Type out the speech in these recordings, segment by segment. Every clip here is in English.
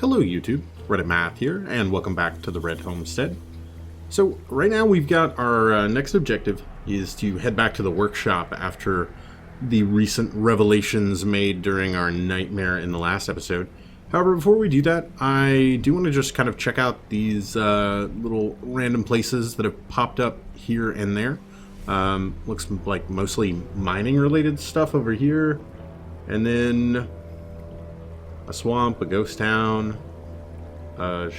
Hello YouTube, Reddit Math here, and welcome back to the Red Homestead. So right now we've got our next objective is to head back to the workshop after the recent revelations made during our nightmare in the last episode. However, before we do that, I do want to just kind of check out these little random places that have popped up here and there. Looks like mostly mining related stuff over here, and then a swamp, a ghost town, a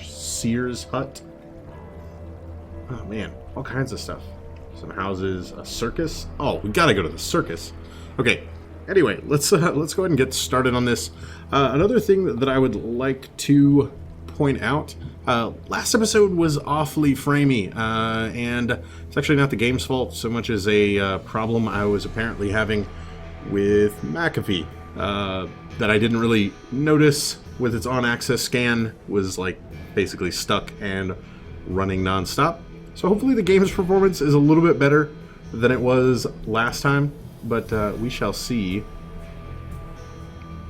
Sears hut. Oh man, all kinds of stuff. Some houses, a circus. Oh, we gotta go to the circus. Okay. Anyway, let's go ahead and get started on this. Another thing that I would like to point out. Last episode was awfully framey, and it's actually not the game's fault so much as a problem I was apparently having with McAfee. That I didn't really notice with its on-access scan was like basically stuck and running non-stop. So hopefully the game's performance is a little bit better than it was last time, but we shall see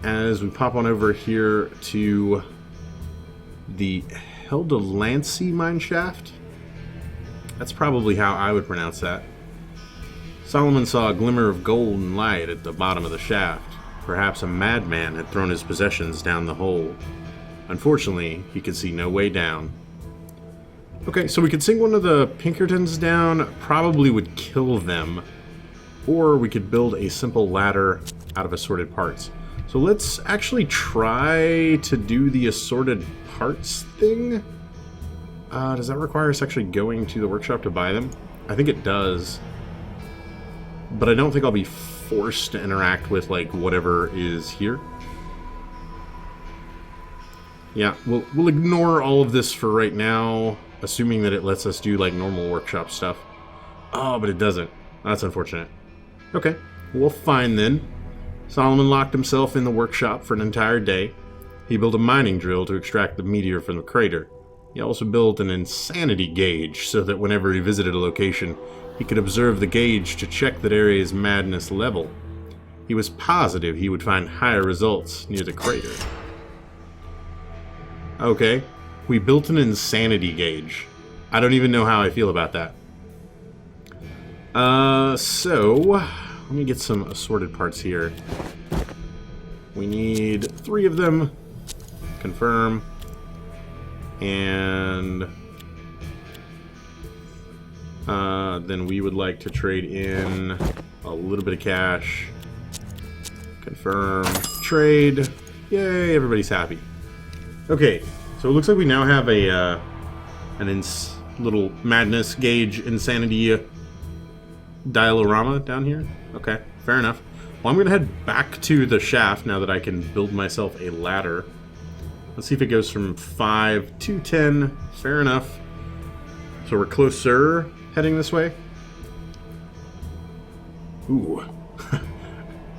as we pop on over here to the Heldelancy mine shaft. That's probably how I would pronounce that. Solomon saw a glimmer of golden light at the bottom of the shaft. Perhaps a madman had thrown his possessions down the hole. Unfortunately, he could see no way down. Okay, so we could sink one of the Pinkertons down, probably would kill them, or we could build a simple ladder out of assorted parts. So let's actually try to do the assorted parts thing. Does that require us actually going to the workshop to buy them? I think it does. But I don't think I'll be forced to interact with like whatever is here. Yeah, we'll ignore all of this for right now, assuming that it lets us do like normal workshop stuff. Oh, but it doesn't. That's unfortunate. Okay, well fine then. Solomon locked himself in the workshop for an entire day. He built a mining drill to extract the meteor from the crater. He also built an insanity gauge so that whenever he visited a location, he could observe the gauge to check that area's madness level. He was positive he would find higher results near the crater. Okay, we built an insanity gauge. I don't even know how I feel about that. So, let me get some assorted parts here. We need 3 of them. Confirm. And then we would like to trade in a little bit of cash. Confirm. Trade. Yay, everybody's happy. Okay, so it looks like we now have a little madness gauge insanity dialorama down here. Okay, fair enough. Well, I'm going to head back to the shaft now that I can build myself a ladder. Let's see if it goes from 5 to 10. Fair enough. So we're closer heading this way. Ooh.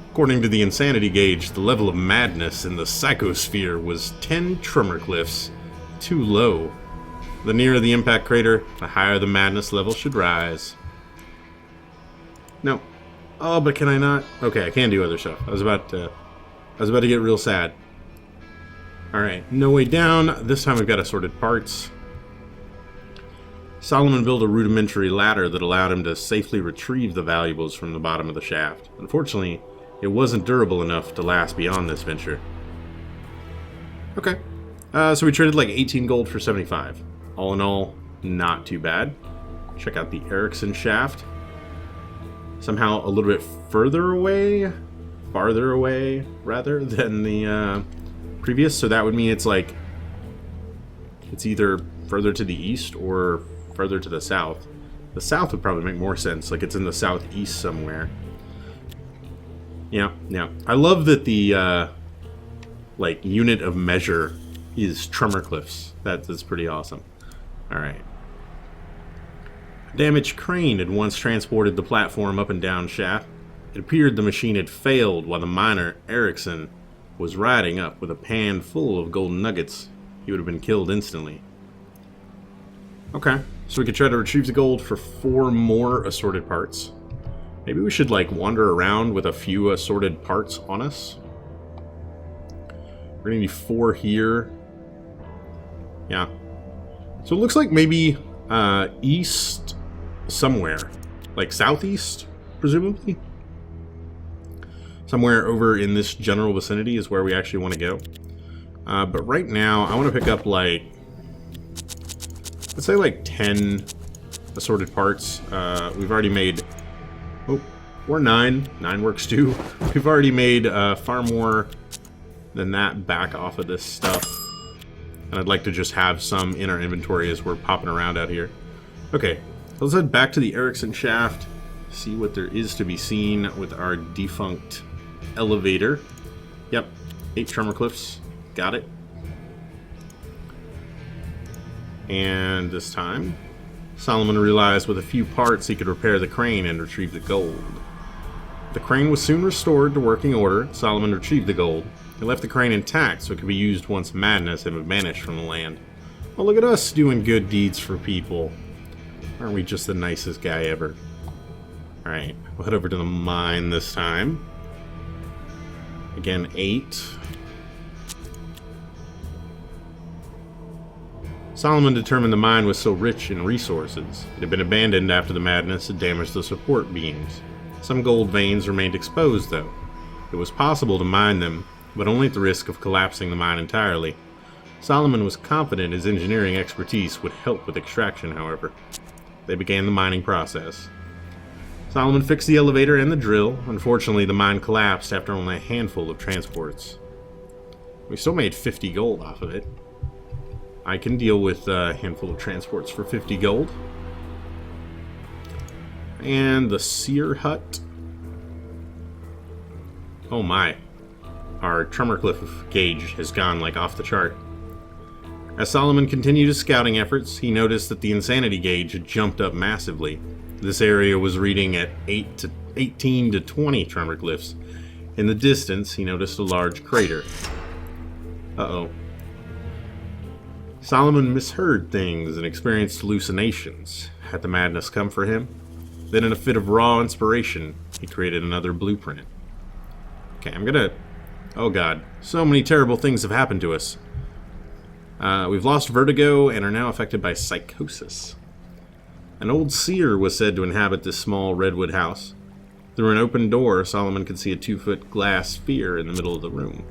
According to the insanity gauge, the level of madness in the psychosphere was 10 tremor cliffs. Too low. The nearer the impact crater, the higher the madness level should rise. No. Oh, but can I not? Okay, I can do other stuff. I was about to get real sad. Alright, no way down. This time we've got assorted parts. Solomon built a rudimentary ladder that allowed him to safely retrieve the valuables from the bottom of the shaft. Unfortunately, it wasn't durable enough to last beyond this venture. Okay. So we traded like 18 gold for 75. All in all, not too bad. Check out the Erickson shaft. Somehow a little bit farther away, rather, than the previous. So that would mean it's like, it's either further to the east or further to the south. The south would probably make more sense, like it's in the southeast somewhere. Yeah. I love that the like unit of measure is tremor cliffs. That's pretty awesome. Alright. A damaged crane had once transported the platform up and down shaft. It appeared the machine had failed while the miner, Erickson, was riding up with a pan full of golden nuggets. He would have been killed instantly. Okay, so we could try to retrieve the gold for 4 more assorted parts. Maybe we should like wander around with a few assorted parts on us. We're gonna need 4 here. Yeah. So it looks like maybe east somewhere. Like southeast, presumably. Somewhere over in this general vicinity is where we actually want to go. But right now, I want to pick up like, let's say like 10 assorted parts. We've already made, or 9. 9 works too. We've already made far more than that back off of this stuff. And I'd like to just have some in our inventory as we're popping around out here. Okay, let's head back to the Erickson shaft, see what there is to be seen with our defunct elevator. Yep, 8 tremor cliffs. Got it. And this time, Solomon realized with a few parts he could repair the crane and retrieve the gold. The crane was soon restored to working order. Solomon retrieved the gold. He left the crane intact so it could be used once madness had vanished from the land. Well, look at us doing good deeds for people. Aren't we just the nicest guy ever? Alright, we'll head over to the mine this time. Again, 8. Solomon determined the mine was so rich in resources. It had been abandoned after the madness had damaged the support beams. Some gold veins remained exposed, though. It was possible to mine them, but only at the risk of collapsing the mine entirely. Solomon was confident his engineering expertise would help with extraction, however. They began the mining process. Solomon fixed the elevator and the drill. Unfortunately, the mine collapsed after only a handful of transports. We still made 50 gold off of it. I can deal with a handful of transports for 50 gold. And the seer hut. Oh my. Our tremor cliff gauge has gone like off the chart. As Solomon continued his scouting efforts, he noticed that the insanity gauge had jumped up massively. This area was reading at 18 to 20 tremor cliffs. In the distance, he noticed a large crater. Uh-oh. Solomon misheard things and experienced hallucinations. Had the madness come for him? Then in a fit of raw inspiration, he created another blueprint. Okay, I'm gonna... Oh god, so many terrible things have happened to us. We've lost vertigo and are now affected by psychosis. An old seer was said to inhabit this small redwood house. Through an open door, Solomon could see a 2-foot glass sphere in the middle of the room.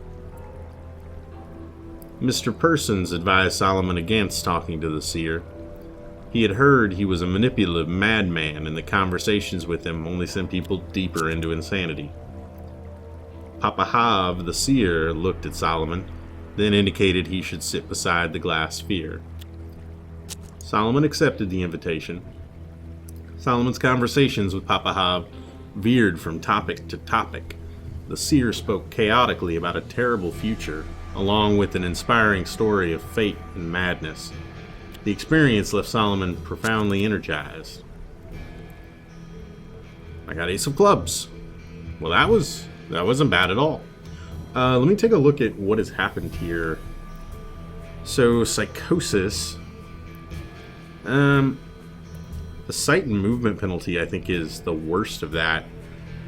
Mr. Persons advised Solomon against talking to the seer. He had heard he was a manipulative madman, and the conversations with him only sent people deeper into insanity. Papa Hav, the seer, looked at Solomon, then indicated he should sit beside the glass sphere. Solomon accepted the invitation. Solomon's conversations with Papa Hav veered from topic to topic. The seer spoke chaotically about a terrible future, along with an inspiring story of fate and madness. The experience left Solomon profoundly energized. I got Ace of Clubs. Well, that wasn't bad at all. Let me take a look at what has happened here. So, psychosis. The sight and movement penalty, I think, is the worst of that.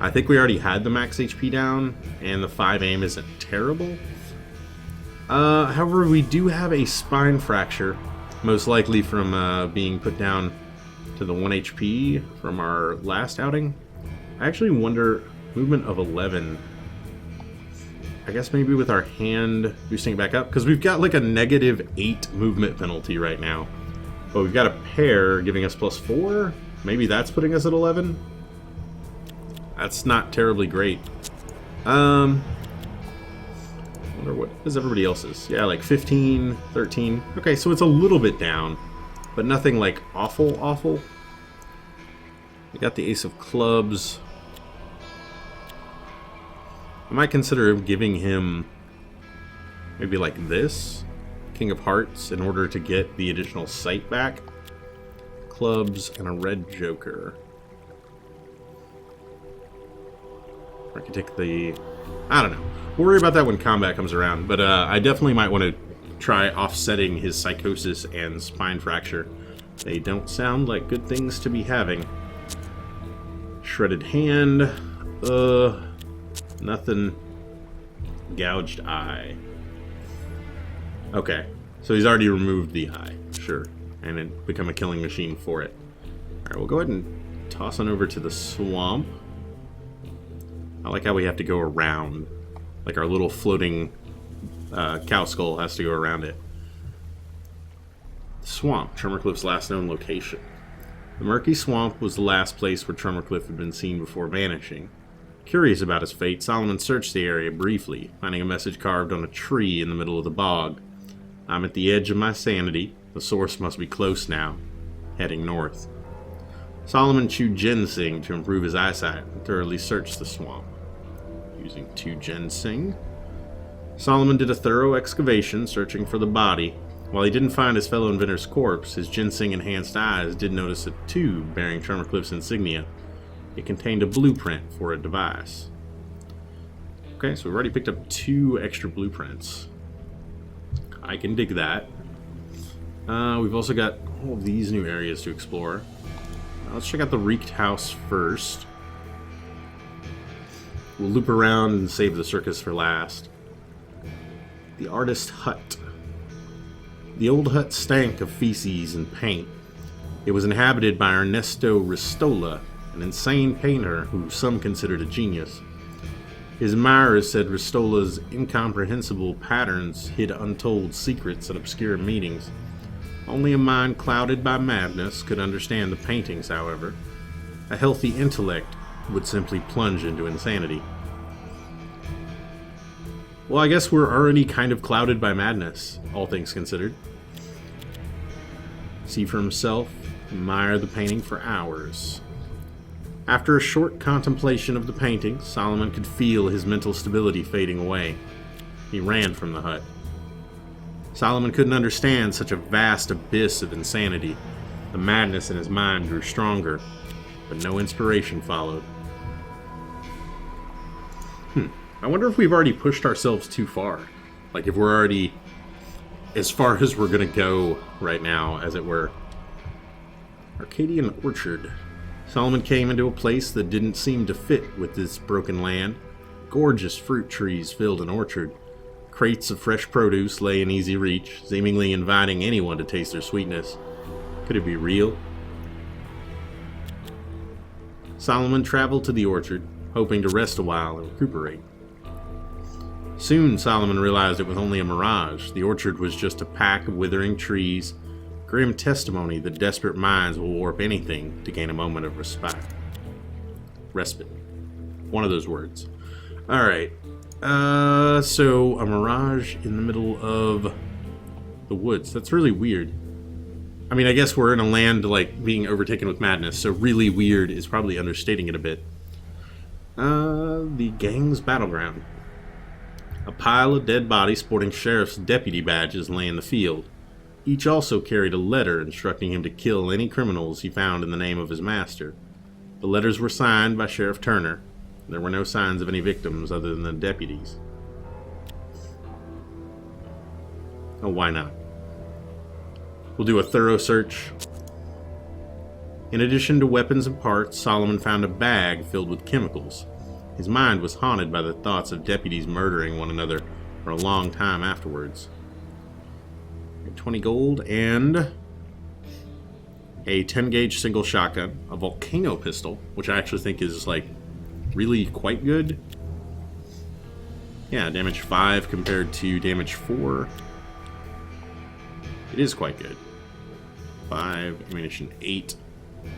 I think we already had the max HP down, and the 5 aim isn't terrible. However, we do have a spine fracture, most likely from being put down to the 1 HP from our last outing. I actually wonder, movement of 11. I guess maybe with our hand boosting it back up, because we've got like a -8 movement penalty right now. But we've got a pair giving us +4. Maybe that's putting us at 11. That's not terribly great. I wonder what is everybody else's. Yeah, like 15, 13. Okay, so it's a little bit down, but nothing like awful. We got the Ace of Clubs. I might consider giving him maybe like this, King of Hearts, in order to get the additional sight back. Clubs and a red joker. I could take the... I don't know. We'll worry about that when combat comes around, but I definitely might want to try offsetting his psychosis and spine fracture. They don't sound like good things to be having. Shredded hand. Nothing. Gouged eye. Okay, so he's already removed the eye, sure, and it become a killing machine for it. Alright, we'll go ahead and toss on over to the swamp. I like how we have to go around, like our little floating cow skull has to go around it. Swamp, Tremorcliff's last known location. The murky swamp was the last place where Tremorcliff had been seen before vanishing. Curious about his fate, Solomon searched the area briefly, finding a message carved on a tree in the middle of the bog. I'm at the edge of my sanity. The source must be close now. Heading north. Solomon chewed ginseng to improve his eyesight and thoroughly searched the swamp. Using 2 ginseng. Solomon did a thorough excavation, searching for the body. While he didn't find his fellow inventor's corpse, his ginseng-enhanced eyes did notice a tube bearing Tremorcliff's insignia. It contained a blueprint for a device. Okay, so we've already picked up 2 extra blueprints. I can dig that. We've also got all of these new areas to explore. Let's check out the Reeked House first. We'll loop around and save the circus for last. The Artist Hut. The old hut stank of feces and paint. It was inhabited by Ernesto Ristola, an insane painter who some considered a genius. His admirers said Ristola's incomprehensible patterns hid untold secrets and obscure meanings. Only a mind clouded by madness could understand the paintings, however. A healthy intellect would simply plunge into insanity. Well, I guess we're already kind of clouded by madness, all things considered. See for himself, admire the painting for hours. After a short contemplation of the painting, Solomon could feel his mental stability fading away. He ran from the hut. Solomon couldn't understand such a vast abyss of insanity. The madness in his mind grew stronger, but no inspiration followed. I wonder if we've already pushed ourselves too far. Like if we're already as far as we're gonna go right now, as it were. Arcadian Orchard. Solomon came into a place that didn't seem to fit with this broken land. Gorgeous fruit trees filled an orchard. Crates of fresh produce lay in easy reach, seemingly inviting anyone to taste their sweetness. Could it be real? Solomon traveled to the orchard, hoping to rest a while and recuperate. Soon Solomon realized it was only a mirage. The orchard was just a pack of withering trees, grim testimony that desperate minds will warp anything to gain a moment of respite. Respite. One of those words. Alright. So a mirage in the middle of the woods. That's really weird. I mean, I guess we're in a land like being overtaken with madness, so really weird is probably understating it a bit. The gang's battleground. A pile of dead bodies sporting sheriff's deputy badges lay in the field. Each also carried a letter instructing him to kill any criminals he found in the name of his master. The letters were signed by Sheriff Turner. There were no signs of any victims other than the deputies. Oh, why not? We'll do a thorough search. In addition to weapons and parts, Solomon found a bag filled with chemicals. His mind was haunted by the thoughts of deputies murdering one another for a long time afterwards. 20 gold and a 10-gauge single shotgun, a volcano pistol, which I actually think is like really quite good. Yeah, damage 5 compared to damage 4. It is quite good. 5, ammunition 8.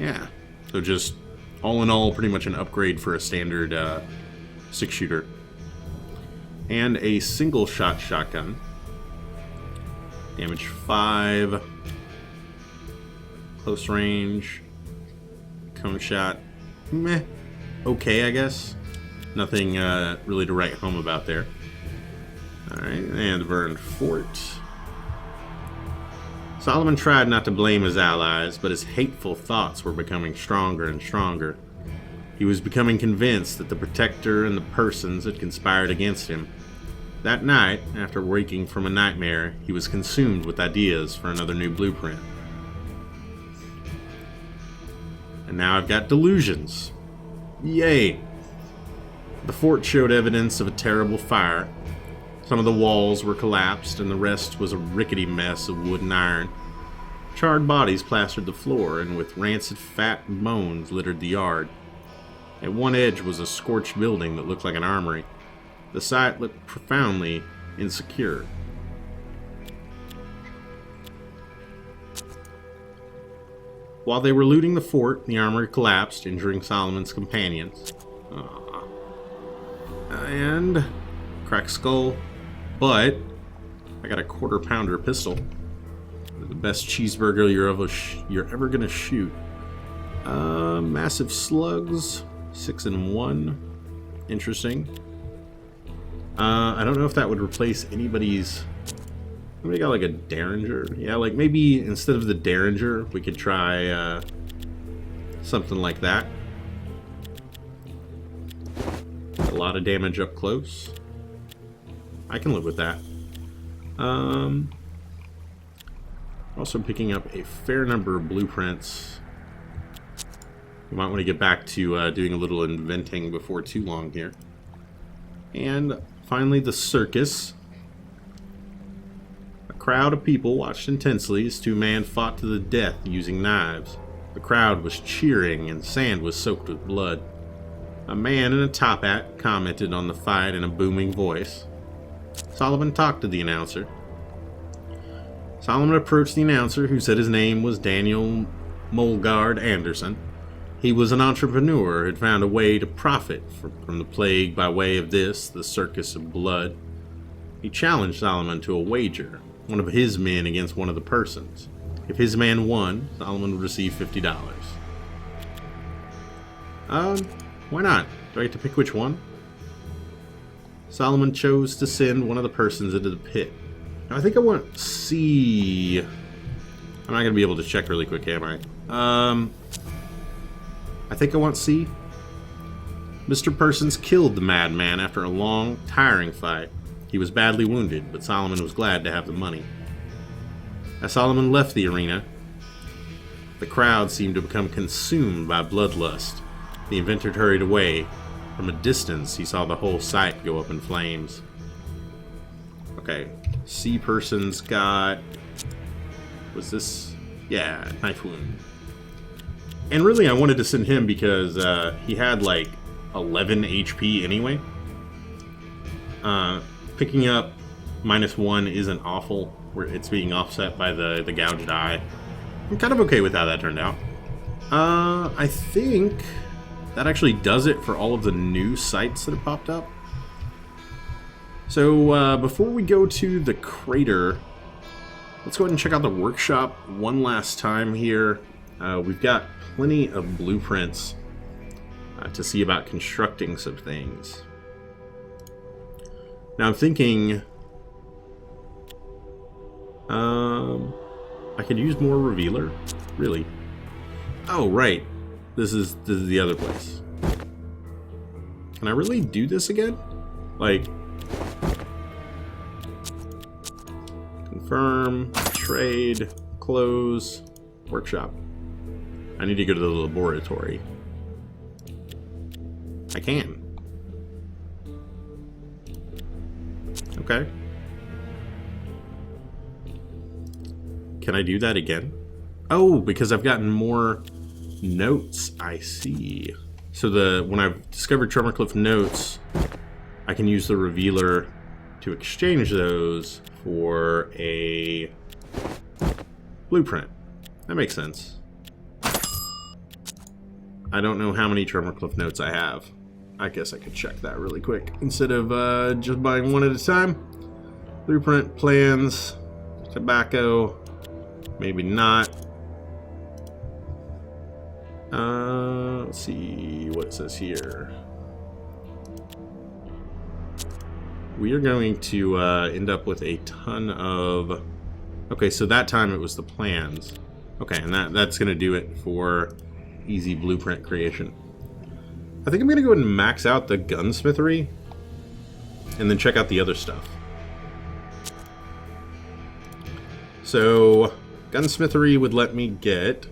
Yeah, so just all in all, pretty much an upgrade for a standard 6-shooter. And a single shot shotgun. Damage 5. Close range. Cone shot. Meh. Okay, I guess. Nothing really to write home about there. Alright, and the burned fort. Solomon tried not to blame his allies, but his hateful thoughts were becoming stronger and stronger. He was becoming convinced that the Protector and the persons had conspired against him. That night, after waking from a nightmare, he was consumed with ideas for another new blueprint. And now I've got delusions. Yay! The fort showed evidence of a terrible fire. Some of the walls were collapsed, and the rest was a rickety mess of wood and iron. Charred bodies plastered the floor, and with rancid fat and bones littered the yard. At one edge was a scorched building that looked like an armory. The site looked profoundly insecure. While they were looting the fort, the armory collapsed, injuring Solomon's companions. And cracked skull, but I got a quarter-pounder pistol. The best cheeseburger you're ever gonna shoot. Massive slugs, 6 and 1. Interesting. I don't know if that would replace anybody's. Somebody got like a Derringer. Yeah, like maybe instead of the Derringer, we could try something like that. A lot of damage up close. I can live with that. Also picking up a fair number of blueprints. We might want to get back to doing a little inventing before too long here. And finally, the circus. A crowd of people watched intensely as two men fought to the death using knives. The crowd was cheering and sand was soaked with blood. A man in a top hat commented on the fight in a booming voice. Solomon talked to the announcer. Solomon approached the announcer, who said his name was Daniel Mulgard Anderson. He was an entrepreneur who had found a way to profit from the plague by way of this, the circus of blood. He challenged Solomon to a wager, one of his men against one of the persons. If his man won, Solomon would receive $50. Why not? Do I get to pick which one? Solomon chose to send one of the persons into the pit. Now, I think I want C. I'm not going to be able to check really quick, am I? I think I want C. Mr. Persons killed the madman after a long, tiring fight. He was badly wounded, but Solomon was glad to have the money. As Solomon left the arena, the crowd seemed to become consumed by bloodlust. The inventor hurried away. From a distance, he saw the whole site go up in flames. Okay, C person's got... Was this... Yeah, knife wound. And really, I wanted to send him because he had like 11 HP anyway. Picking up -1 isn't awful, where it's being offset by the gouged eye. I'm kind of okay with how that turned out. I think that actually does it for all of the new sites that have popped up. So before we go to the crater, let's go ahead and check out the workshop one last time here. We've got plenty of blueprints to see about constructing some things. Now I'm thinking I could use more revealer. Really? Oh, right. This is the other place. Can I really do this again? Like, confirm, trade, close, workshop. I need to go to the laboratory. I can. Okay. Can I do that again? Oh, because I've gotten more notes. I see. So when I've discovered Tremorcliff notes, I can use the revealer to exchange those for a blueprint. That makes sense. I don't know how many Tremorcliff notes I have. I guess I could check that really quick instead of just buying one at a time. Blueprint, plans, tobacco, maybe not. Let's see what it says here. We are going to end up with a ton of... Okay, so that time it was the plans. Okay, and that's going to do it for easy blueprint creation. I think I'm going to go ahead and max out the gunsmithery and then check out the other stuff. So, gunsmithery would let me get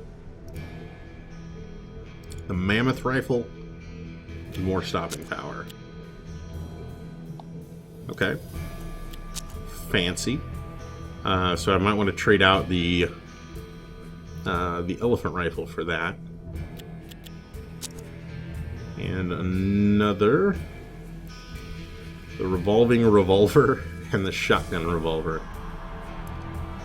the mammoth rifle and more stopping power. Okay. fancy. So I might want to trade out the elephant rifle for that. And another, the revolving revolver and the shotgun revolver.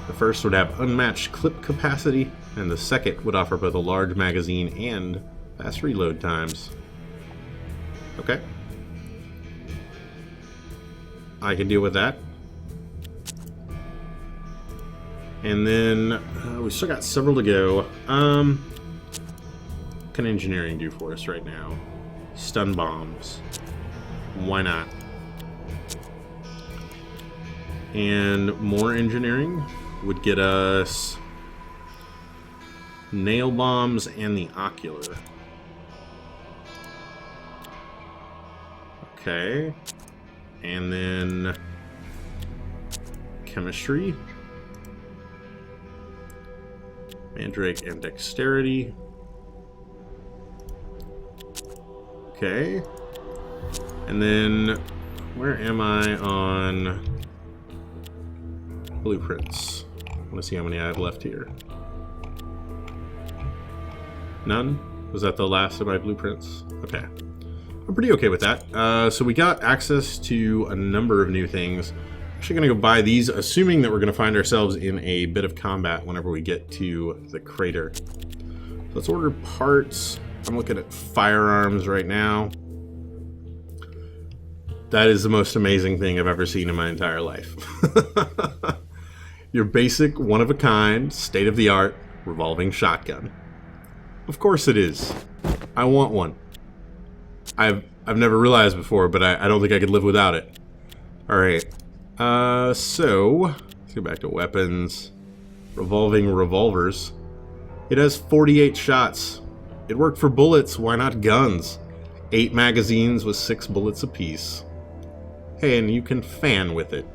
The first would have unmatched clip capacity, and the second would offer both a large magazine and fast reload times. Okay. I can deal with that. And then we still got several to go. What can engineering do for us right now? Stun bombs. Why not? And more engineering would get us nail bombs and the ocular. Okay. And then chemistry. Mandrake and dexterity. Okay. And then where am I on blueprints? I want to see how many I have left here. None? Was that the last of my blueprints? Okay. I'm pretty okay with that. So we got access to a number of new things. Actually going to go buy these, assuming that we're going to find ourselves in a bit of combat whenever we get to the crater. So let's order parts. I'm looking at firearms right now. That is the most amazing thing I've ever seen in my entire life. Your basic, one-of-a-kind, state-of-the-art revolving shotgun. Of course it is. I want one. I've never realized before, but I don't think I could live without it. Alright. So, let's go back to weapons. Revolving revolvers. It has 48 shots. It worked for bullets, why not guns? 8 magazines with 6 bullets apiece. Hey, and you can fan with it.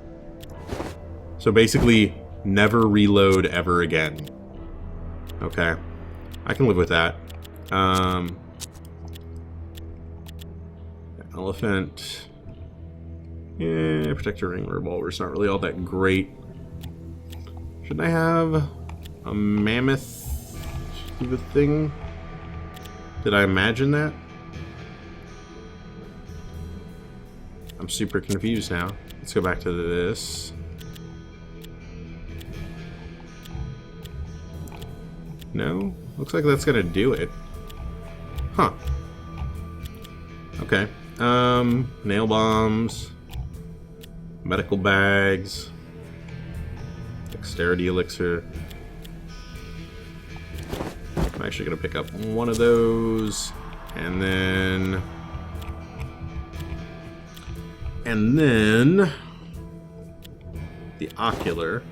So basically, never reload ever again. Okay. I can live with that. Elephant. Yeah, protector ring revolver's not really all that great. Should I have a mammoth stupid thing? Did I imagine that? I'm super confused now. Let's go back to this. No? Looks like that's gonna do it. Huh. Okay. Nail bombs. Medical bags. Dexterity elixir. I'm actually gonna pick up one of those. And then the ocular.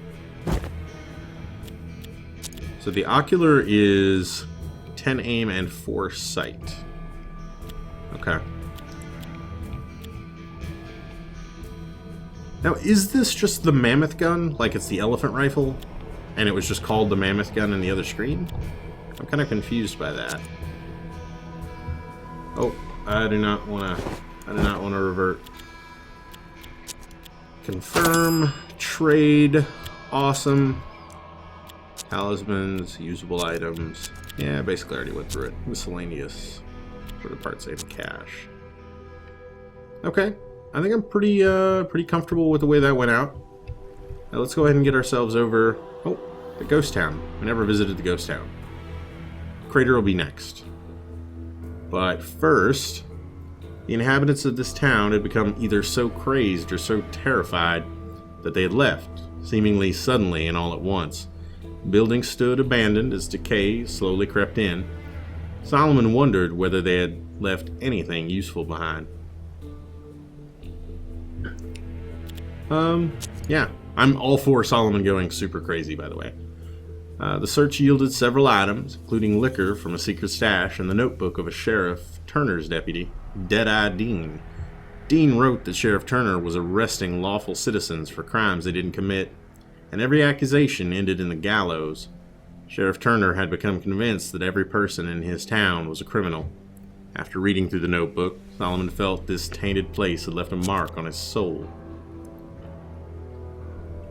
So the ocular is 10 aim and 4 sight. Okay. Now, is this just the mammoth gun? Like it's the elephant rifle? And it was just called the mammoth gun in the other screen? I'm kind of confused by that. Oh, I do not want to revert. Confirm. Trade. Awesome. Talismans. Usable items. Yeah, basically I already went through it. Miscellaneous. For the parts and cash. Okay. I think I'm pretty comfortable with the way that went out. Now let's go ahead and get ourselves over... Oh, the ghost town. I never visited the ghost town. Crater will be next. But first, the inhabitants of this town had become either so crazed or so terrified that they had left, seemingly suddenly and all at once. Buildings stood abandoned as decay slowly crept in. Solomon wondered whether they had left anything useful behind. Yeah. I'm all for Solomon going super crazy, by the way. The search yielded several items, including liquor from a secret stash and the notebook of a Sheriff Turner's deputy, Dead-Eye Dean. Dean wrote that Sheriff Turner was arresting lawful citizens for crimes they didn't commit, and every accusation ended in the gallows. Sheriff Turner had become convinced that every person in his town was a criminal. After reading through the notebook, Solomon felt this tainted place had left a mark on his soul.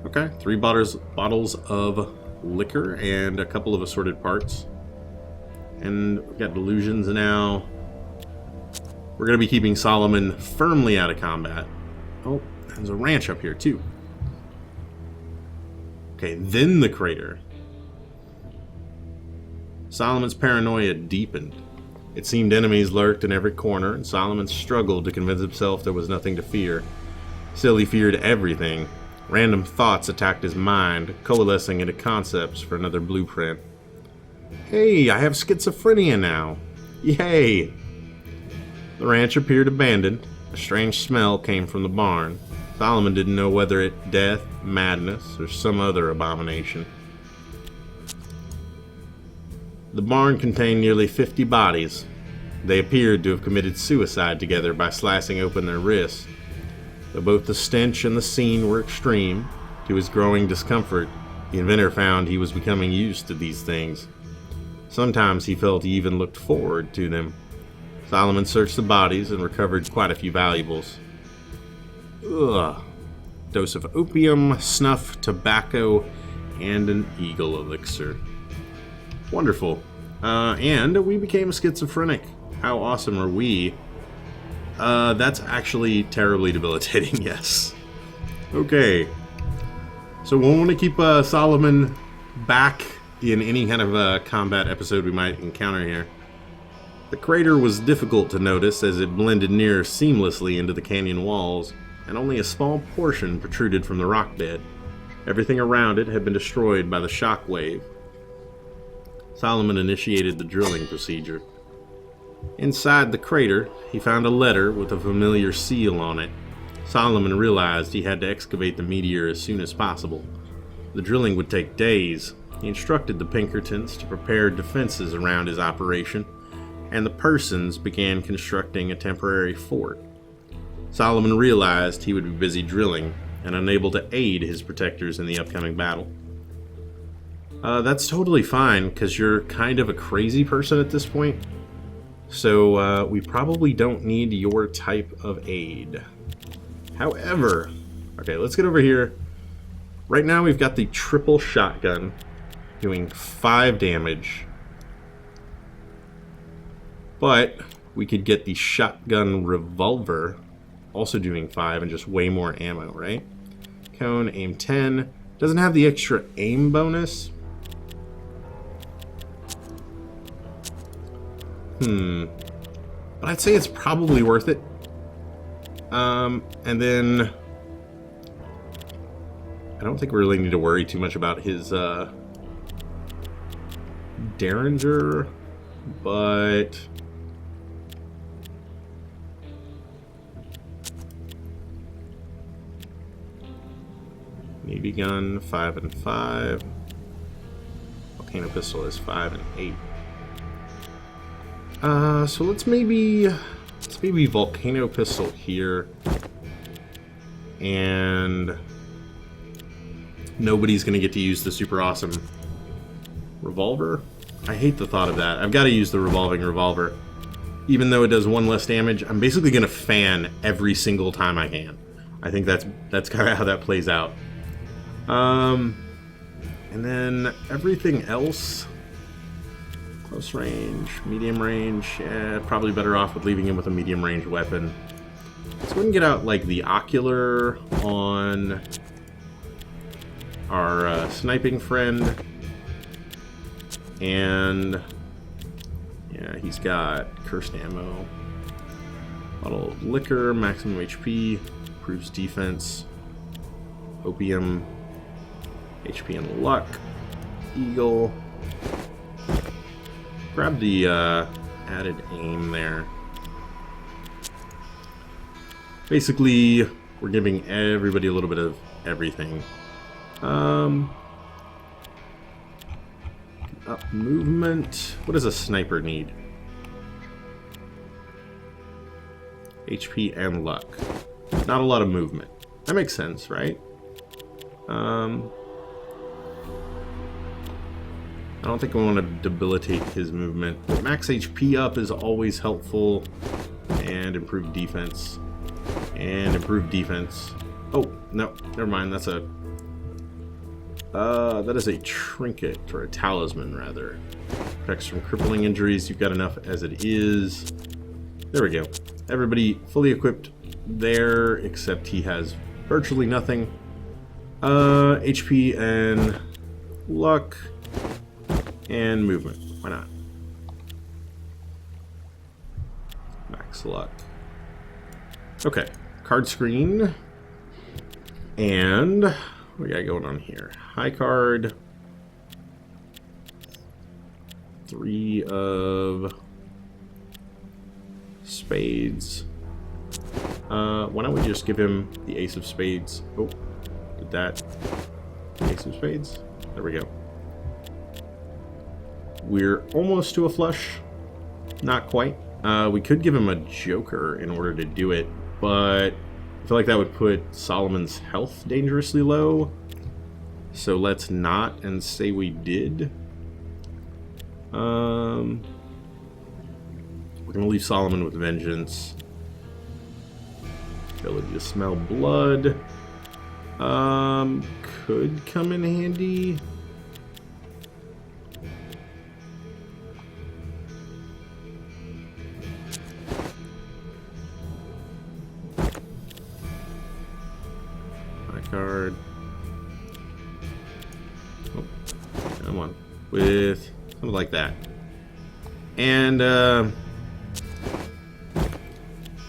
Okay, 3 bottles of liquor and a couple of assorted parts. And we've got delusions now. We're going to be keeping Solomon firmly out of combat. Oh, there's a ranch up here too. Okay, then the crater. Solomon's paranoia deepened. It seemed enemies lurked in every corner, and Solomon struggled to convince himself there was nothing to fear. Still, he feared everything. Random thoughts attacked his mind, coalescing into concepts for another blueprint. Hey, I have schizophrenia now. Yay! The ranch appeared abandoned. A strange smell came from the barn. Solomon didn't know whether it death, madness, or some other abomination. The barn contained nearly 50 bodies. They appeared to have committed suicide together by slicing open their wrists. Though both the stench and the scene were extreme, to his growing discomfort, the inventor found he was becoming used to these things. Sometimes he felt he even looked forward to them. Solomon searched the bodies and recovered quite a few valuables. Ugh. Dose of opium, snuff, tobacco, and an eagle elixir. Wonderful. And we became schizophrenic. How awesome are we? That's actually terribly debilitating, yes. Okay. So we'll want to keep Solomon back in any kind of combat episode we might encounter here. The crater was difficult to notice as it blended near seamlessly into the canyon walls, and only a small portion protruded from the rock bed. Everything around it had been destroyed by the shock wave. Solomon initiated the drilling procedure. Inside the crater, he found a letter with a familiar seal on it. Solomon realized he had to excavate the meteor as soon as possible. The drilling would take days. He instructed the Pinkertons to prepare defenses around his operation, and the Persons began constructing a temporary fort. Solomon realized he would be busy drilling and unable to aid his protectors in the upcoming battle. That's totally fine, because you're kind of a crazy person at this point. So we probably don't need your type of aid. However, okay, let's get over here. Right now we've got the triple shotgun doing 5 damage. But we could get the shotgun revolver also doing 5 and just way more ammo, right? Cone, aim 10. Doesn't have the extra aim bonus. But I'd say it's probably worth it. And then I don't think we really need to worry too much about his Derringer, but BB gun 5 and 5. Volcano pistol is 5 and 8. So let's maybe volcano pistol here, and nobody's gonna get to use the super awesome revolver. I hate the thought of that. I've got to use the revolving revolver, even though it does 1 less damage. I'm basically gonna fan every single time I can. I think that's kind of how that plays out. And then everything else. Close range, medium range, probably better off with leaving him with a medium range weapon. Let's go ahead and get out like the ocular on our sniping friend. And yeah, he's got cursed ammo. Bottle of liquor, maximum HP, improves defense. Opium, HP and luck. Eagle. Grab the added aim there. Basically, we're giving everybody a little bit of everything. Up movement. What does a sniper need? HP and luck. Not a lot of movement. That makes sense, right? I don't think I want to debilitate his movement. But max HP up is always helpful. And improved defense. And improved defense. Oh, no, never mind. That's a That is a trinket, or a talisman, rather. Protects from crippling injuries. You've got enough as it is. There we go. Everybody fully equipped there, except he has virtually nothing. HP and luck and movement. Why not? Max luck. Okay. Card screen. And what we got going on here? High card. 3 of spades. Why don't we just give him the ace of spades? Oh, did that. Ace of spades. There we go. We're almost to a flush. Not quite. We could give him a joker in order to do it, but I feel like that would put Solomon's health dangerously low. So let's not and say we did. We're gonna leave Solomon with vengeance. Ability to smell blood. Could come in handy. My card. Oh, come on. With something like that. And we'll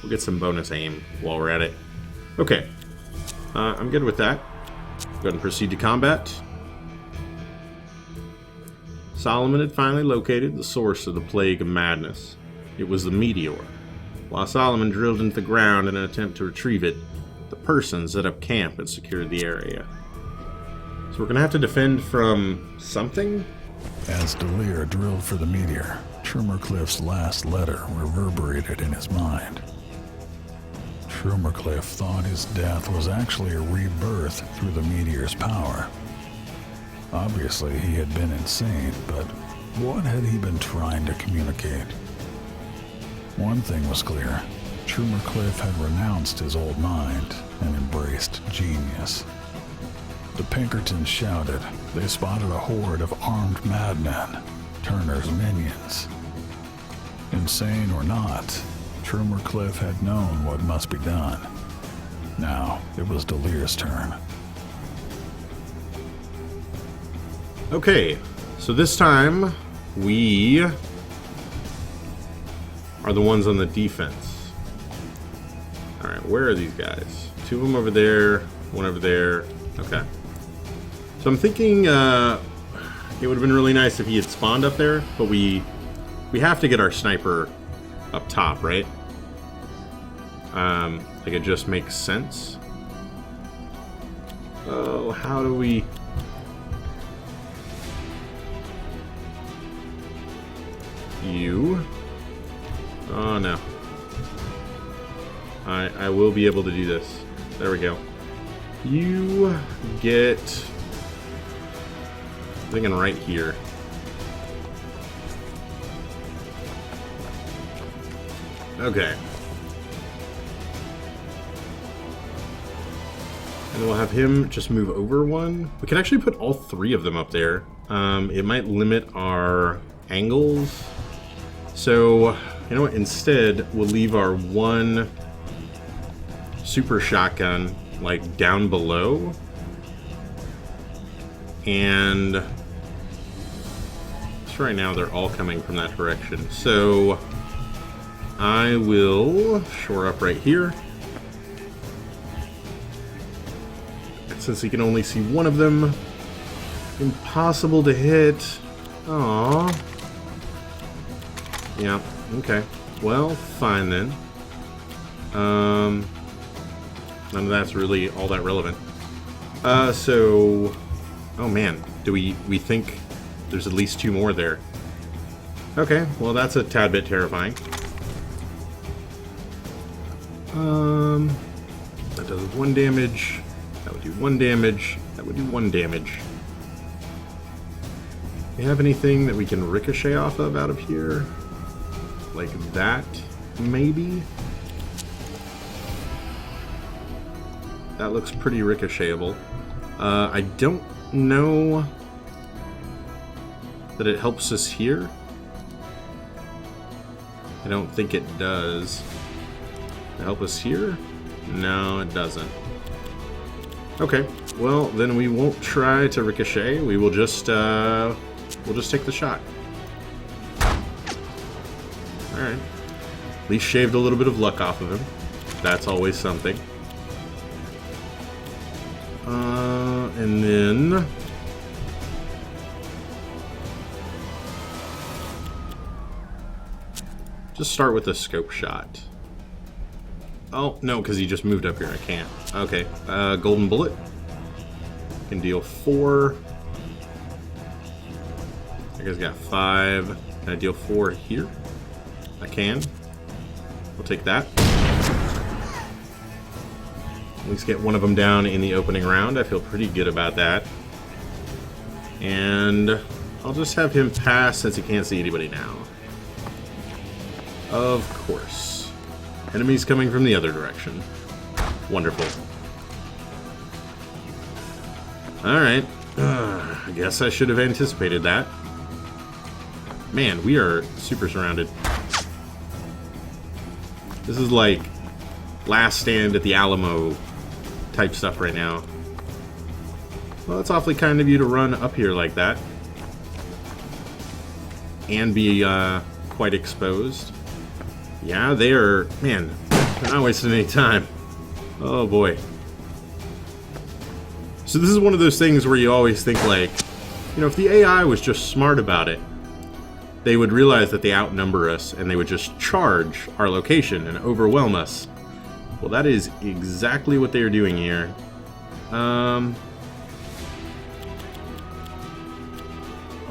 get some bonus aim while we're at it. Okay. I'm good with that. Go ahead and proceed to combat. Solomon had finally located the source of the plague of madness. It was the meteor. While Solomon drilled into the ground in an attempt to retrieve it, the person set up camp and secured the area. So we're going to have to defend from something? As Delir drilled for the meteor, Trumercliff's last letter reverberated in his mind. Trumercliff thought his death was actually a rebirth through the meteor's power. Obviously, he had been insane, but what had he been trying to communicate? One thing was clear. Trumercliff had renounced his old mind and embraced genius. The Pinkertons shouted. They spotted a horde of armed madmen, Turner's minions. Insane or not, Trumercliff had known what must be done. Now, it was Delir's turn. Okay, so this time, we are the ones on the defense. Alright, where are these guys? 2 of them over there, 1 over there. Okay. So I'm thinking it would have been really nice if he had spawned up there, but we have to get our sniper up top, right? Like it just makes sense. Oh, how do we... You? Oh no. I will be able to do this. There we go. You get... I'm thinking right here. Okay. And we'll have him just move over 1. We can actually put all 3 of them up there. It might limit our angles. So, you know what? Instead, we'll leave our 1 super shotgun, like, down below. And... so right now, they're all coming from that direction. So... I will shore up right here. Since he can only see 1 of them. Impossible to hit. Aww. Yeah, okay. Well, fine then. None of that's really all that relevant. So... oh man, do we think there's at least 2 more there? Okay, well that's a tad bit terrifying. That does 1 damage. That would do 1 damage. That would do 1 damage. Do you have anything that we can ricochet off of out of here? Like that, maybe? That looks pretty ricochetable. I don't know that it helps us here. I don't think it does. Help us here? No, it doesn't. Okay, well then we won't try to ricochet. We will just we'll just take the shot. All right. At least shaved a little bit of luck off of him. That's always something. And then just start with a scope shot. Oh, no, because he just moved up here. I can't. Okay. Golden bullet. Can deal 4. I guess got 5. Can I deal 4 here? I can. We'll take that. At least get one of them down in the opening round. I feel pretty good about that. And I'll just have him pass since he can't see anybody now. Of course. Enemies coming from the other direction. Wonderful. Alright. I guess I should have anticipated that. Man, we are super surrounded. This is like Last Stand at the Alamo type stuff right now. Well, it's awfully kind of you to run up here like that. And be quite exposed. Yeah, they are... Man, they're not wasting any time. Oh boy. So this is one of those things where you always think like, you know, if the AI was just smart about it, they would realize that they outnumber us and they would just charge our location and overwhelm us. Well, that is exactly what they are doing here.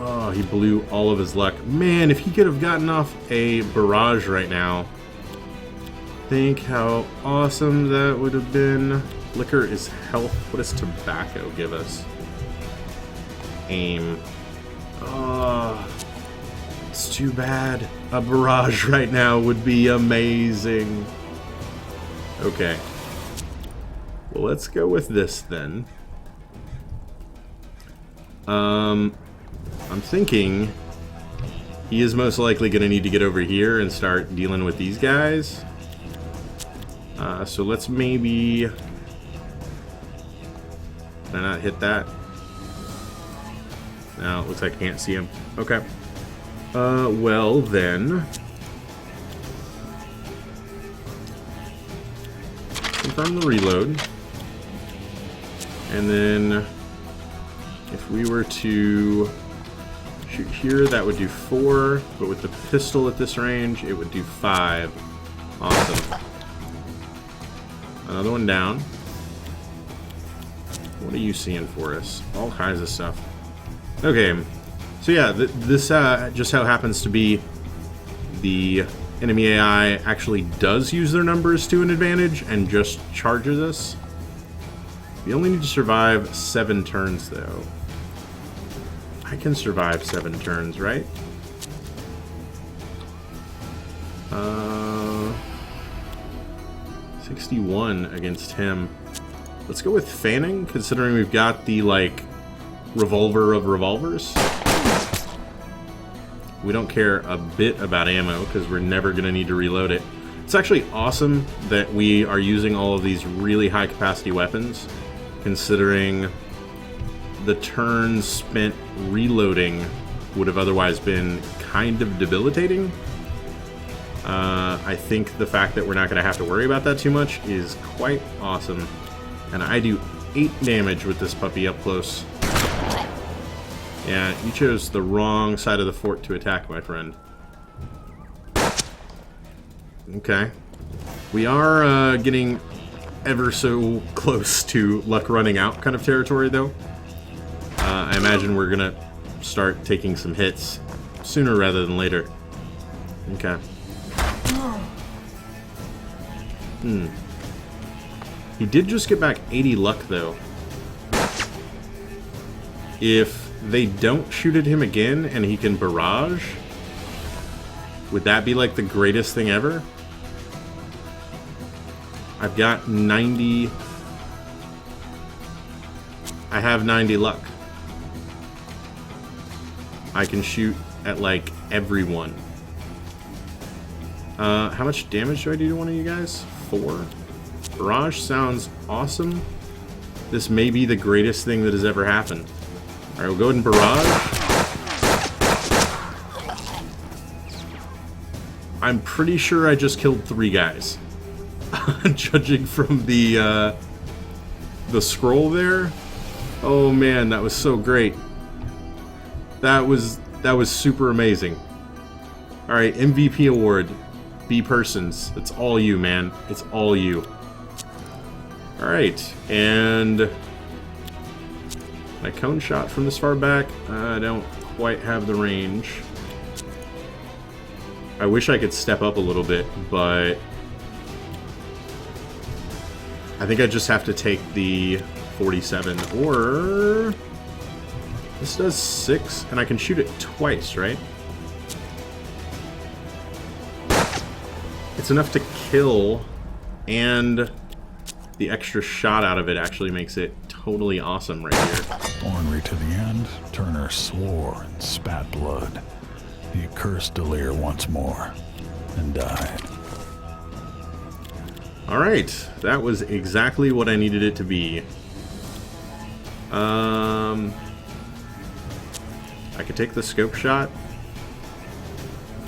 Oh, he blew all of his luck. Man, if he could have gotten off a barrage right now, think how awesome that would have been. Liquor is health. What does tobacco give us? Aim. Oh, it's too bad. A barrage right now would be amazing. Okay. Well, let's go with this then. I'm thinking he is most likely going to need to get over here and start dealing with these guys. So let's maybe... Can I not hit that? No, it looks like I can't see him. Okay. Well then... Confirm the reload. And then... If we were to shoot here, that would do 4. But with the pistol at this range, it would do 5. Awesome. Another one down. What are you seeing for us? All kinds of stuff. Okay. So yeah, this just how happens to be the enemy AI actually does use their numbers to an advantage and just charges us. We only need to survive 7 turns, though. I can survive 7 turns, right? 61 against him. Let's go with fanning, considering we've got the, like, revolver of revolvers. We don't care a bit about ammo, because we're never going to need to reload it. It's actually awesome that we are using all of these really high-capacity weapons, considering the turns spent reloading would have otherwise been kind of debilitating. I think the fact that we're not going to have to worry about that too much is quite awesome. And I do 8 damage with this puppy up close. Yeah, you chose the wrong side of the fort to attack, my friend. Okay. We are getting ever so close to luck running out kind of territory, though. I imagine we're going to start taking some hits sooner rather than later. Okay. He did just get back 80 luck, though. If they don't shoot at him again and he can barrage, would that be like the greatest thing ever? I've got 90... I have 90 luck. I can shoot at, like, everyone. How much damage do I do to one of you guys? 4. Barrage sounds awesome. This may be the greatest thing that has ever happened. Alright, we'll go ahead and barrage. I'm pretty sure I just killed 3 guys. Judging from the scroll there. Oh man, that was so great. That was super amazing. Alright, MVP award. B persons. It's all you, man. It's all you. Alright, and my cone shot from this far back, I don't quite have the range. I wish I could step up a little bit, but I think I just have to take the 47, or this does 6, and I can shoot it twice, right? It's enough to kill, and the extra shot out of it actually makes it totally awesome right here. Ornery to the end, Turner swore and spat blood. He cursed Delir once more and died. Alright, that was exactly what I needed it to be. I could take the scope shot.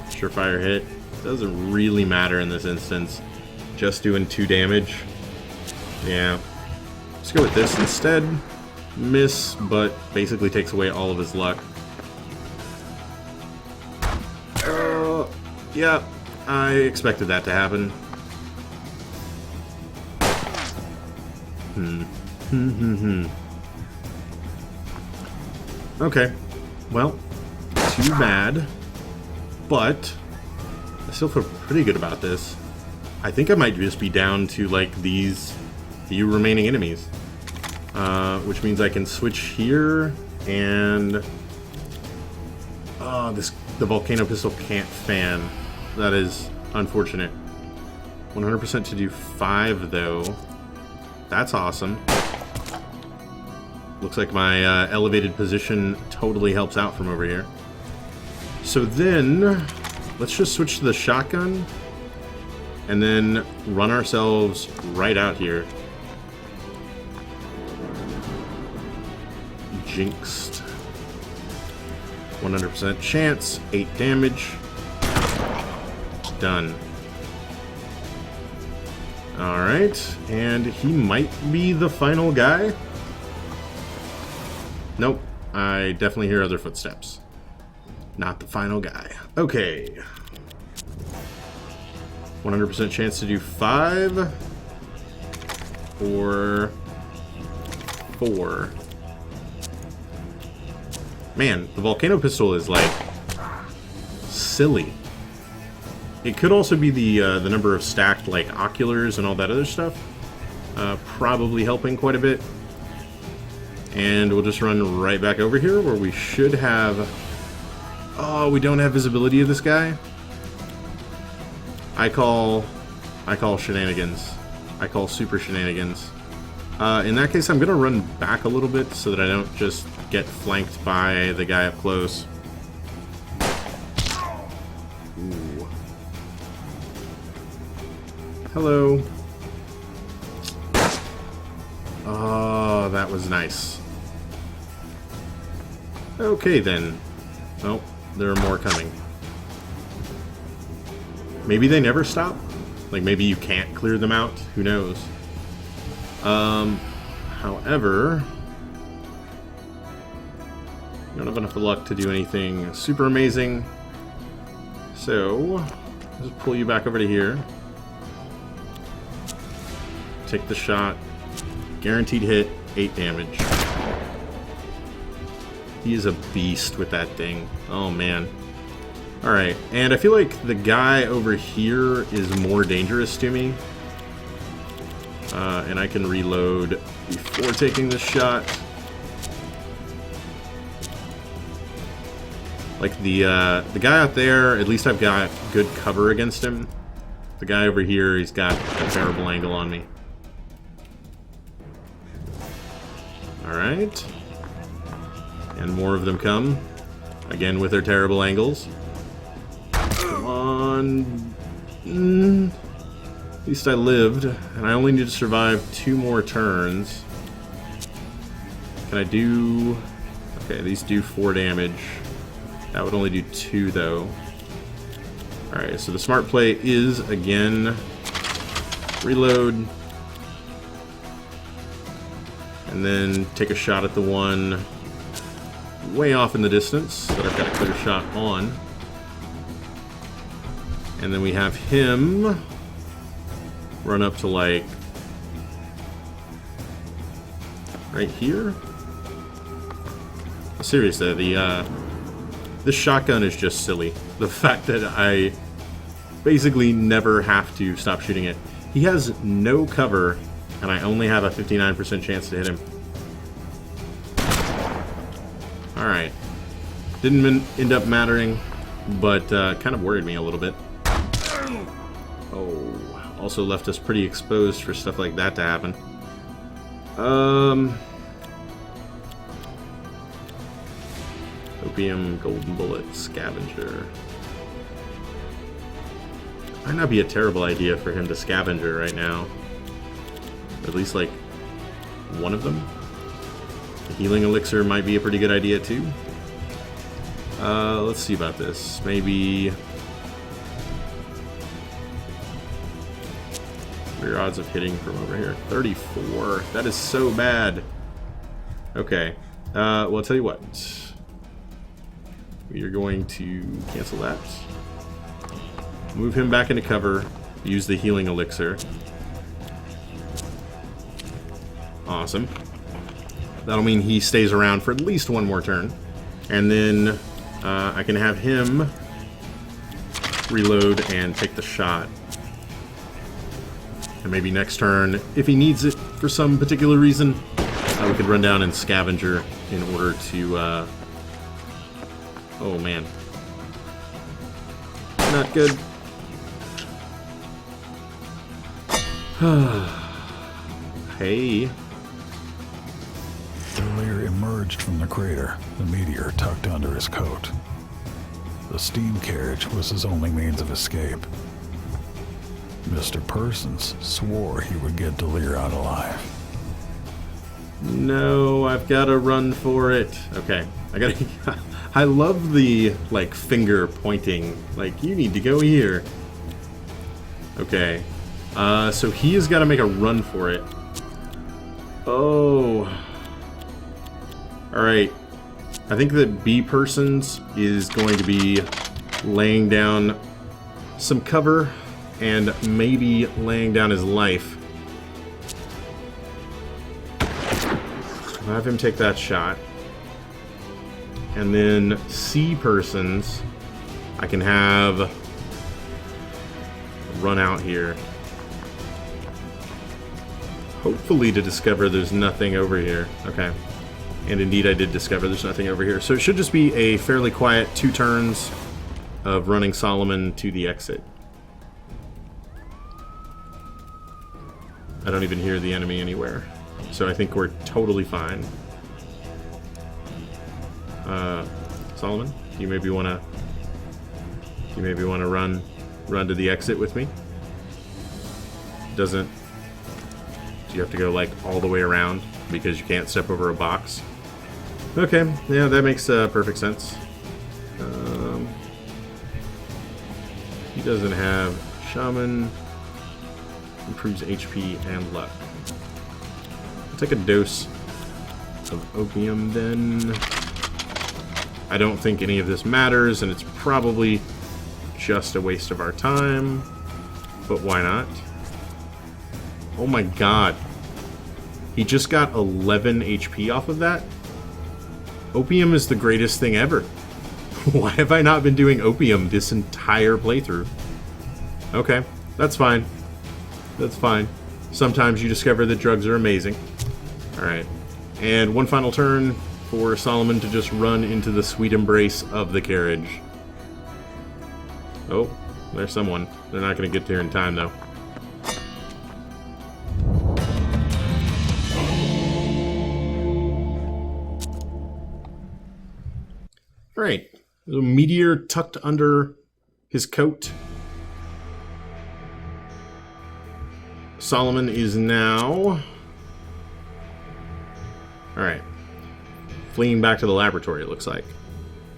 Surefire hit. Doesn't really matter in this instance. Just doing 2 damage. Yeah. Let's go with this instead. Miss, but basically takes away all of his luck. Yeah, I expected that to happen. Okay. Well, too bad. But I still feel pretty good about this. I think I might just be down to, like, these few remaining enemies. Which means I can switch here, and the volcano pistol can't fan. That is unfortunate. 100% to do 5 though. That's awesome. Looks like my elevated position totally helps out from over here. So then, let's just switch to the shotgun, and then run ourselves right out here. Jinxed. 100% chance, 8 damage. Done. Alright, and he might be the final guy. Nope, I definitely hear other footsteps. Not the final guy. Okay. 100% chance to do 5. Or 4. Man, the volcano pistol is, like, silly. It could also be the number of stacked, like, oculars and all that other stuff. Probably helping quite a bit. And we'll just run right back over here where we should have... Oh, we don't have visibility of this guy? I call shenanigans. I call super shenanigans. In that case, I'm going to run back a little bit so that I don't just get flanked by the guy up close. Ooh. Hello. Oh, that was nice. Okay, then. Oh, there are more coming. Maybe they never stop? Like, maybe you can't clear them out? Who knows? However... I don't have enough luck to do anything super amazing. So, just pull you back over to here. Take the shot. Guaranteed hit, 8 damage. He is a beast with that thing. Oh, man. Alright, and I feel like the guy over here is more dangerous to me. And I can reload before taking this shot. Like the guy out there, at least I've got good cover against him. The guy over here, he's got a terrible angle on me. Alright. And more of them come. Again with their terrible angles. Come on. At least I lived, and I only need to survive 2 more turns. Can I do... Okay, these do 4 damage. That would only do 2, though. Alright, so the smart play is, again, reload. And then take a shot at the one way off in the distance that I've got a clear shot on. And then we have him run up to, like, right here. Seriously, this shotgun is just silly. The fact that I basically never have to stop shooting it. He has no cover, and I only have a 59% chance to hit him. Alright. Didn't end up mattering, but kind of worried me a little bit. Oh, also left us pretty exposed for stuff like that to happen. Opium, golden bullet, scavenger. Might not be a terrible idea for him to scavenger right now. At least, like, one of them. The healing elixir might be a pretty good idea, too. Let's see about this. Maybe... what are your odds of hitting from over here? 34. That is so bad. Okay. Well, I'll tell you what. We are going to cancel that. Move him back into cover. Use the healing elixir. Awesome. That'll mean he stays around for at least 1 more turn. And then I can have him reload and take the shot. And maybe next turn, if he needs it for some particular reason, we could run down and scavenger in order to... oh man. Not good. Hey. Delir emerged from the crater, the meteor tucked under his coat. The steam carriage was his only means of escape. Mr. Persons swore he would get Delir out alive. No, I've got to run for it. Okay, I gotta... I love the, like, finger pointing. Like, you need to go here. Okay. So he has got to make a run for it. Oh. Alright. I think that B Persons is going to be laying down some cover and maybe laying down his life. I'll have him take that shot. And then C Persons, I can have run out here. Hopefully to discover there's nothing over here. Okay. And indeed I did discover there's nothing over here. So it should just be a fairly quiet 2 turns of running Solomon to the exit. I don't even hear the enemy anywhere. So I think we're totally fine. Solomon, you maybe want to run to the exit with me? Do you have to go like all the way around because you can't step over a box? Okay, yeah, that makes perfect sense. He doesn't have shaman, improves HP and luck. I'll take a dose of opium then. I don't think any of this matters, and it's probably just a waste of our time, but why not? Oh my god. He just got 11 HP off of that? Opium is the greatest thing ever. Why have I not been doing opium this entire playthrough? Okay, that's fine. That's fine. Sometimes you discover that drugs are amazing. Alright. And one final turn for Solomon to just run into the sweet embrace of the carriage. Oh, there's someone. They're not going to get there in time, though. Alright, There's a meteor tucked under his coat. Solomon is now... Alright. Fleeing back to the laboratory, it looks like.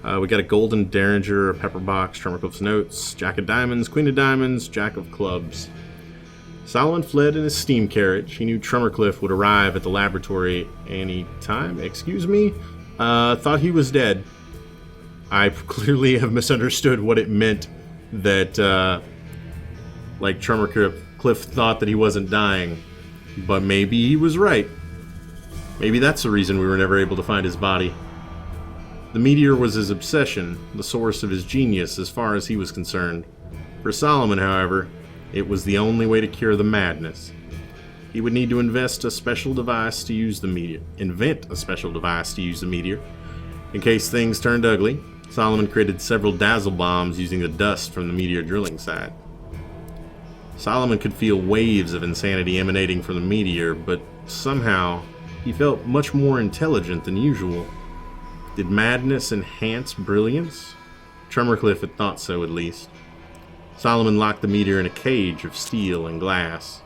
We got a golden derringer, a pepper box, Tremorcliff's notes, jack of diamonds, queen of diamonds, jack of clubs. Solomon fled in his steam carriage. He knew Tremorcliff would arrive at the laboratory any time. Excuse me? Thought he was dead. I clearly have misunderstood what it meant that, like, Tremorcliff thought that he wasn't dying. But maybe he was right. Maybe that's the reason we were never able to find his body. The meteor was his obsession, the source of his genius as far as he was concerned. For Solomon, however, it was the only way to cure the madness. He would need to invent a special device to use the meteor. In case things turned ugly, Solomon created several dazzle bombs using the dust from the meteor drilling site. Solomon could feel waves of insanity emanating from the meteor, but somehow he felt much more intelligent than usual. Did madness enhance brilliance? Tremorcliff had thought so, at least. Solomon locked the meteor in a cage of steel and glass.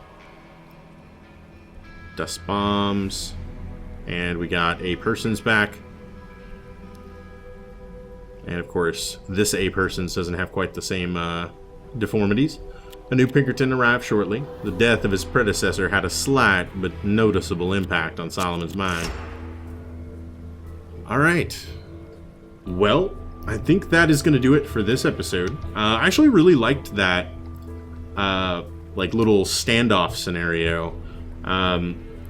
Dust bombs. And we got a person's back. And of course, this A-Persons doesn't have quite the same deformities. A new Pinkerton arrived shortly. The death of his predecessor had a slight but noticeable impact on Solomon's mind. Alright. Well, I think that is going to do it for this episode. I actually really liked that like little standoff scenario.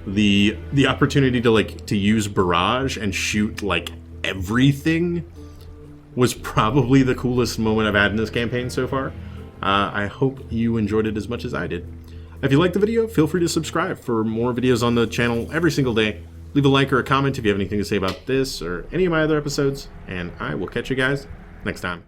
The opportunity to use barrage and shoot like everything was probably the coolest moment I've had in this campaign so far. I hope you enjoyed it as much as I did. If you liked the video, feel free to subscribe for more videos on the channel every single day. Leave a like or a comment if you have anything to say about this or any of my other episodes, and I will catch you guys next time.